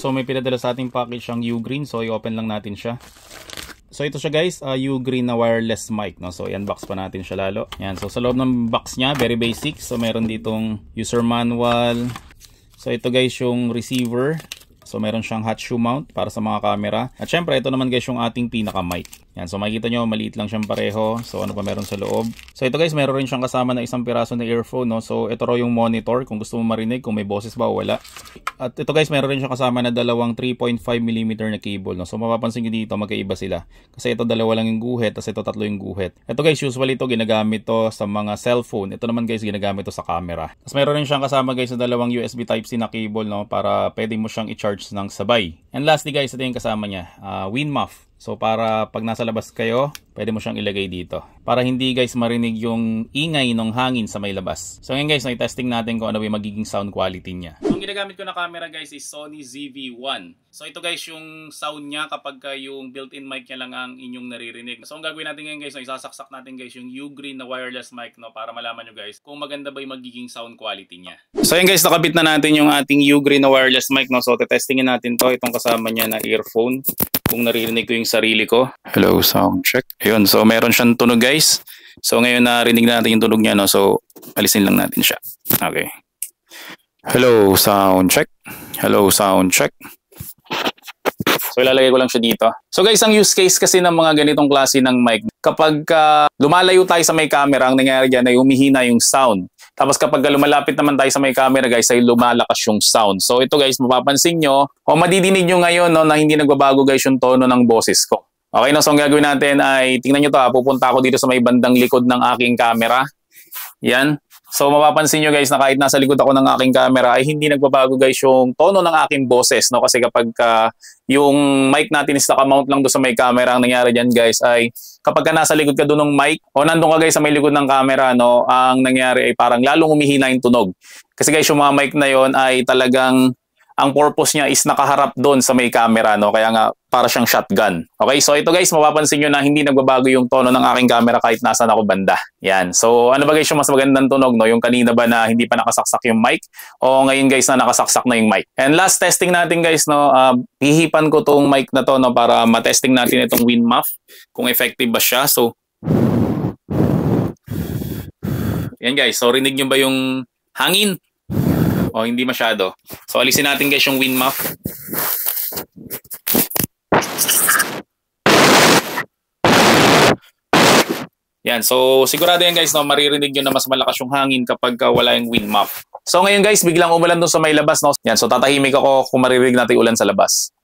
So may pinadala sa ating package ang Ugreen. So i-open lang natin siya. So ito siya guys, Ugreen na wireless mic, no? So i-unbox pa natin siya lalo. Yan, so sa loob ng box niya, very basic. So meron ditong user manual. So ito guys yung receiver. So meron siyang hot shoe mount para sa mga camera. At syempre ito naman guys yung ating pinaka mic. Yan, so makikita nyo maliit lang siyang pareho. So ano pa meron sa loob. So ito guys, meron rin siyang kasama na isang piraso na earphone, no? So ito raw yung monitor kung gusto mo marinig kung may boses ba o wala. At ito guys, meron rin siyang kasama na dalawang 3.5mm na cable, no? So mapapansin nyo dito magkaiba sila. Kasi ito dalawa lang yung guhit, tapos ito tatlo yung guhit. Ito guys, usually ito ginagamit to sa mga cellphone. Ito naman guys, ginagamit to sa camera. Tapos meron rin siyang kasama guys na dalawang USB Type-C na cable, no? Para pwede mo siyang i-charge ng sabay. And lastly guys, ito yung kasama niya, wind muff. So para pag nasa labas kayo, pwede mo siyang ilagay dito. Para hindi guys marinig yung ingay ng hangin sa may labas. So ngayon guys, i-testing natin kung ano yung magiging sound quality niya. So ang ginagamit ko na camera guys is Sony ZV-1. So ito guys yung sound niya kapag yung built-in mic niya lang ang inyong naririnig. So ang gagawin natin ngayon guys, isasaksak natin guys yung Ugreen na wireless mic, no, para malaman nyo guys kung maganda ba yung magiging sound quality niya. So yun guys, nakabit na natin yung ating Ugreen na wireless mic, no. So testingin natin to, itong kasama niya na earphone. Kung naririnig ko yung sarili ko. Hello, sound check. Ayun, so meron siyang tunog guys. So ngayon narinig natin yung tunog niya, no. So alisin lang natin siya. Okay. Hello, sound check. Hello, sound check. So ilalagay ko lang siya dito. So guys, ang use case kasi ng mga ganitong klase ng mic, kapag lumalayo tayo sa may camera, ang nangyayari dyan ay humihina yung sound. Tapos kapag lumalapit naman tayo sa may camera guys, ay lumalakas yung sound. So ito guys, mapapansin nyo, o madidinig nyo ngayon, no, na hindi nagbabago guys yung tono ng boses ko. Okay, no, so ang gagawin natin ay, tingnan nyo to, pupunta ako dito sa may bandang likod ng aking camera. Yan. So mapapansin nyo guys na kahit nasa likod ako ng aking camera ay hindi nagbabago guys yung tono ng aking boses, no? Kasi kapag yung mic natin is naka-mount lang doon sa may camera, ang nangyari dyan guys ay kapag nasa likod ka doon ng mic o nandun ka guys sa may likod ng camera, no, ang nangyari ay parang lalong humihina yung tunog. Kasi guys yung mga mic na yon ay talagang ang purpose niya is nakaharap doon sa may camera, no? Kaya nga para siyang shotgun. Okay, so ito guys, mapapansin nyo na hindi nagbabago yung tono ng aking camera kahit nasaan ako banda. Yan. So ano ba guys yung mas magandang tunog, no? Yung kanina ba na hindi pa nakasaksak yung mic o ngayon guys na nakasaksak na yung mic? And last testing natin guys, no, hihipan ko tong mic na to, no, para matesting natin itong wind muff kung effective ba siya. So yan guys, so rinig nyo ba yung hangin? O hindi masyado. So alisin natin guys yung wind muff. Yan, so sigurado yan guys, no, maririnig nyo na mas malakas yung hangin kapag wala yung wind muff. So ngayon guys, biglang umulan doon sa may labas, no. Yan, so tatahimik ako kung maririnig natin ulan sa labas.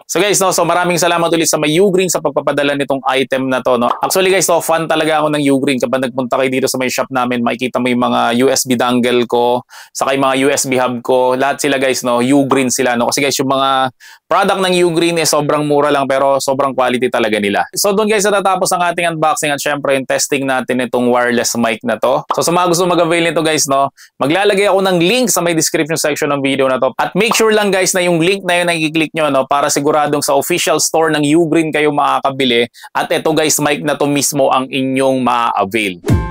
So guys, no, so maraming salamat ulit sa may Ugreen sa pagpapadala nitong item na to, no. Actually guys, so fan talaga ako ng Ugreen. Kapag nagpunta kayo dito sa may shop namin, makikita mo yung mga USB dongle ko, saka yung mga USB hub ko. Lahat sila guys, no, Ugreen sila, no. Kasi guys, yung mga product ng Ugreen eh sobrang mura lang pero sobrang quality talaga nila. So doon guys, natatapos ang ating unboxing at syempre yung testing natin itong wireless mic na to. So sa mga gusto mag-avail nito guys, no, maglalagay ako ng link sa may description section ng video na to. At make sure lang guys na yung link na yun na i-click nyo, no, para sigurado sa official store ng Ugreen kayo makakabili at ito guys, mic na to mismo ang inyong ma-avail.